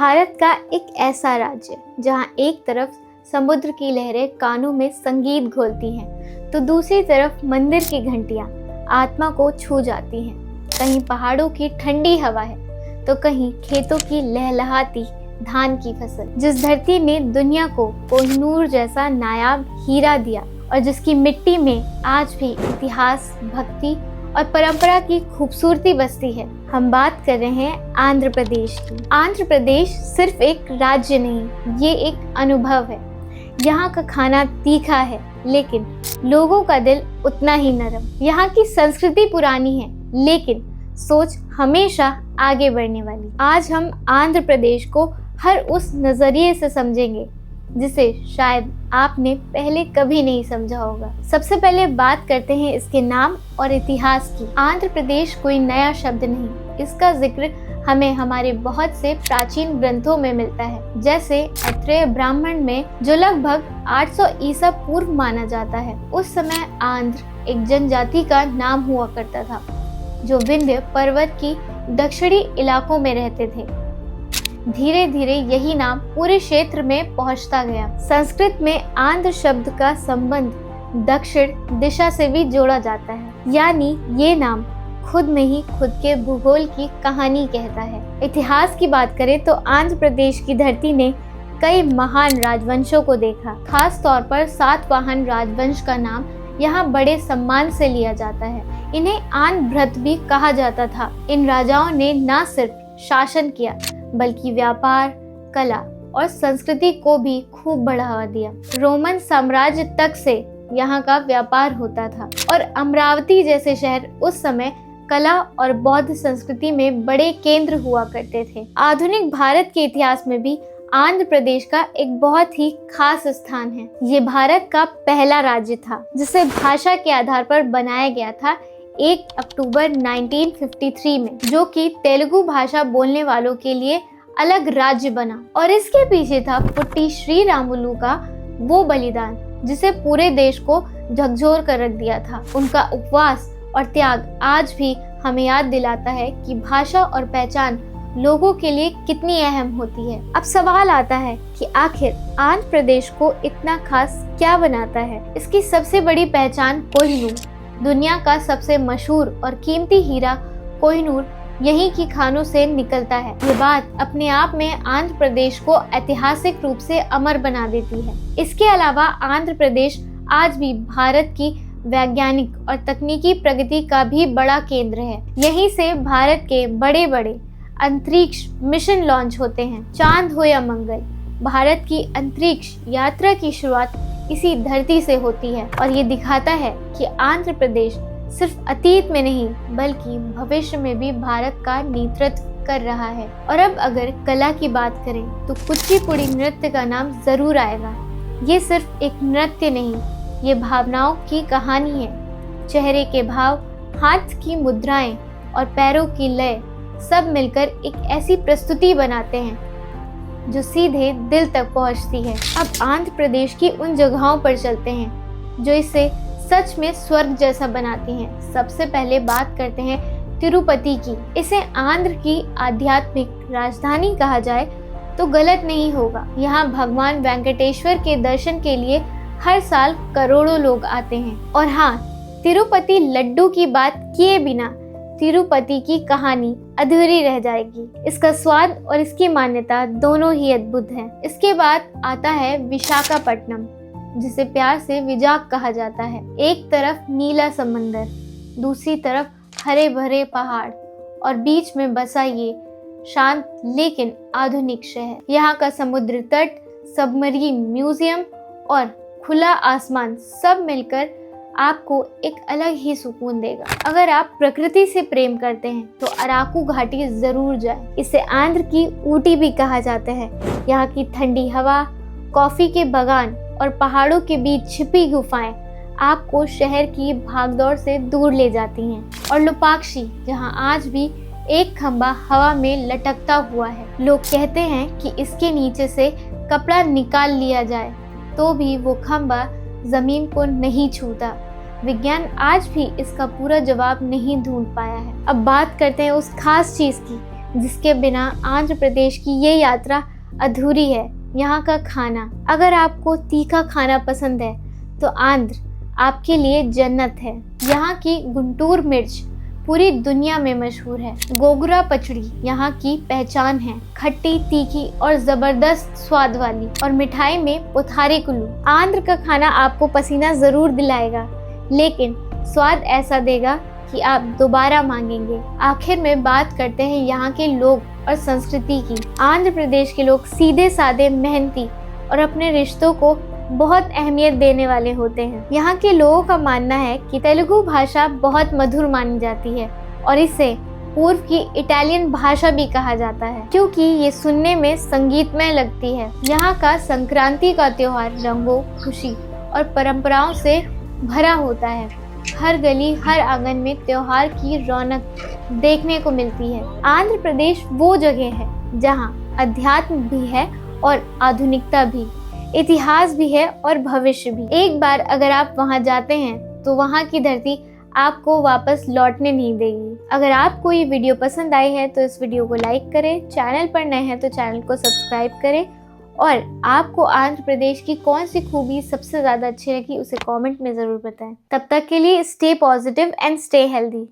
भारत का एक ऐसा राज्य जहां एक तरफ समुद्र की लहरें कानों में संगीत घोलती हैं, तो दूसरी तरफ मंदिर की घंटियां आत्मा को छू जाती हैं। कहीं पहाड़ों की ठंडी हवा है तो कहीं खेतों की लहलहाती धान की फसल। जिस धरती ने दुनिया को कोहिनूर जैसा नायाब हीरा दिया और जिसकी मिट्टी में आज भी इतिहास, भक्ति और परंपरा की खूबसूरती बसती है। हम बात कर रहे हैं आंध्र प्रदेश की। आंध्र प्रदेश सिर्फ एक राज्य नहीं, ये एक अनुभव है। यहाँ का खाना तीखा है लेकिन लोगों का दिल उतना ही नरम। यहाँ की संस्कृति पुरानी है लेकिन सोच हमेशा आगे बढ़ने वाली। आज हम आंध्र प्रदेश को हर उस नजरिए से समझेंगे जिसे शायद आपने पहले कभी नहीं समझा होगा। सबसे पहले बात करते हैं इसके नाम और इतिहास की। आंध्र प्रदेश कोई नया शब्द नहीं, इसका जिक्र हमें हमारे बहुत से प्राचीन ग्रंथों में मिलता है, जैसे ऐत्रेय ब्राह्मण में, जो लगभग 800 ईसा पूर्व माना जाता है। उस समय आंध्र एक जनजाति का नाम हुआ करता था जो विंध्य पर्वत की दक्षिणी इलाकों में रहते थे। धीरे धीरे यही नाम पूरे क्षेत्र में पहुंचता गया। संस्कृत में आंध्र शब्द का संबंध दक्षिण दिशा से भी जोड़ा जाता है, यानी ये नाम खुद में ही खुद के भूगोल की कहानी कहता है। इतिहास की बात करें तो आंध्र प्रदेश की धरती ने कई महान राजवंशों को देखा। खास तौर पर सातवाहन राजवंश का नाम यहाँ बड़े सम्मान से लिया जाता है। इन्हें आंध्र भ्रत भी कहा जाता था। इन राजाओं ने न सिर्फ शासन किया बल्कि व्यापार, कला और संस्कृति को भी खूब बढ़ावा दिया। रोमन साम्राज्य तक से यहाँ का व्यापार होता था और अमरावती जैसे शहर उस समय कला और बौद्ध संस्कृति में बड़े केंद्र हुआ करते थे। आधुनिक भारत के इतिहास में भी आंध्र प्रदेश का एक बहुत ही खास स्थान है। ये भारत का पहला राज्य था जिसे भाषा के आधार पर बनाया गया था 1 अक्टूबर 1953 में, जो कि तेलुगु भाषा बोलने वालों के लिए अलग राज्य बना। और इसके पीछे था पुट्टी श्री रामुलु का वो बलिदान जिसे पूरे देश को झकझोर कर रख दिया था। उनका उपवास और त्याग आज भी हमें याद दिलाता है कि भाषा और पहचान लोगों के लिए कितनी अहम होती है। अब सवाल आता है कि आखिर आंध्र प्रदेश को इतना खास क्या बनाता है। इसकी सबसे बड़ी पहचान कोहिनूर, दुनिया का सबसे मशहूर और कीमती हीरा कोहिनूर यहीं की खानों से निकलता है। ये बात अपने आप में आंध्र प्रदेश को ऐतिहासिक रूप से अमर बना देती है। इसके अलावा आंध्र प्रदेश आज भी भारत की वैज्ञानिक और तकनीकी प्रगति का भी बड़ा केंद्र है। यहीं से भारत के बड़े बड़े अंतरिक्ष मिशन लॉन्च होते हैं। चांद हो या मंगल, भारत की अंतरिक्ष यात्रा की शुरुआत इसी धरती से होती है और ये दिखाता है कि आंध्र प्रदेश सिर्फ अतीत में नहीं बल्कि भविष्य में भी भारत का नेतृत्व कर रहा है। और अब अगर कला की बात करें तो कुचिपुड़ी नृत्य का नाम जरूर आएगा। ये सिर्फ एक नृत्य नहीं, ये भावनाओं की कहानी है। चेहरे के भाव, हाथ की मुद्राएं और पैरों की लय सब मिलकर एक ऐसी प्रस्तुति बनाते हैं जो सीधे दिल तक पहुंचती है। अब आंध्र प्रदेश की उन जगहों पर चलते हैं जो इसे सच में स्वर्ग जैसा बनाती हैं। सबसे पहले बात करते हैं तिरुपति की। इसे आंध्र की आध्यात्मिक राजधानी कहा जाए तो गलत नहीं होगा। यहाँ भगवान वेंकटेश्वर के दर्शन के लिए हर साल करोड़ों लोग आते हैं। और हाँ, तिरुपति लड्डू की बात किए बिना तिरुपति की कहानी अधूरी रह जाएगी। इसका स्वाद और इसकी मान्यता दोनों ही अद्भुत हैं। इसके बाद आता है विशाखापट्टनम, जिसे प्यार से विजाक कहा जाता है। एक तरफ नीला समंदर, दूसरी तरफ हरे भरे पहाड़ और बीच में बसा ये शांत लेकिन आधुनिक शहर। यहाँ का समुद्र तट, सबमरीन म्यूजियम और खुला आसमान सब मिलकर आपको एक अलग ही सुकून देगा। अगर आप प्रकृति से प्रेम करते हैं तो अराकू घाटी जरूर जाएं। इसे आंध्र की ऊटी भी कहा जाता है। यहाँ की ठंडी हवा, कॉफी के बागान और पहाड़ों के बीच छिपी गुफाएं आपको शहर की भागदौड़ से दूर ले जाती हैं। और लुपाक्षी, जहाँ आज भी एक खंबा हवा में लटकता हुआ है। लोग कहते हैं कि इसके नीचे से कपड़ा निकाल लिया जाए तो भी वो खंबा जमीन को नहीं छूता। विज्ञान आज भी इसका पूरा जवाब नहीं ढूंढ पाया है। अब बात करते हैं उस खास चीज की जिसके बिना आंध्र प्रदेश की ये यात्रा अधूरी है। यहाँ का खाना, अगर आपको तीखा खाना पसंद है तो आंध्र आपके लिए जन्नत है। यहाँ की गुंटूर मिर्च पूरी दुनिया में मशहूर है। गोगरा पचड़ी यहाँ की पहचान है, खट्टी, तीखी और जबरदस्त स्वाद वाली। और मिठाई में पुथारी कुल्लू। आंध्र का खाना आपको पसीना जरूर दिलाएगा, लेकिन स्वाद ऐसा देगा कि आप दोबारा मांगेंगे। आखिर में बात करते हैं यहाँ के लोग और संस्कृति की। आंध्र प्रदेश के लोग सीधे साधे, मेहनती और अपने रिश्तों को बहुत अहमियत देने वाले होते हैं। यहाँ के लोगों का मानना है कि तेलुगु भाषा बहुत मधुर मानी जाती है और इसे पूर्व की इटालियन भाषा भी कहा जाता है, क्योंकि ये सुनने में संगीतमय लगती है। यहाँ का संक्रांति का त्योहार रंगों, खुशी और परंपराओं से भरा होता है। हर गली, हर आंगन में त्योहार की रौनक देखने को मिलती है। आंध्र प्रदेश वो जगह है जहाँ अध्यात्म भी है और आधुनिकता भी, इतिहास भी है और भविष्य भी। एक बार अगर आप वहां जाते हैं तो वहां की धरती आपको वापस लौटने नहीं देगी। अगर आपको ये वीडियो पसंद आई है तो इस वीडियो को लाइक करें, चैनल पर नए हैं तो चैनल को सब्सक्राइब करें, और आपको आंध्र प्रदेश की कौन सी खूबी सबसे ज़्यादा अच्छी लगी उसे कमेंट में ज़रूर बताएं। तब तक के लिए stay positive and stay healthy.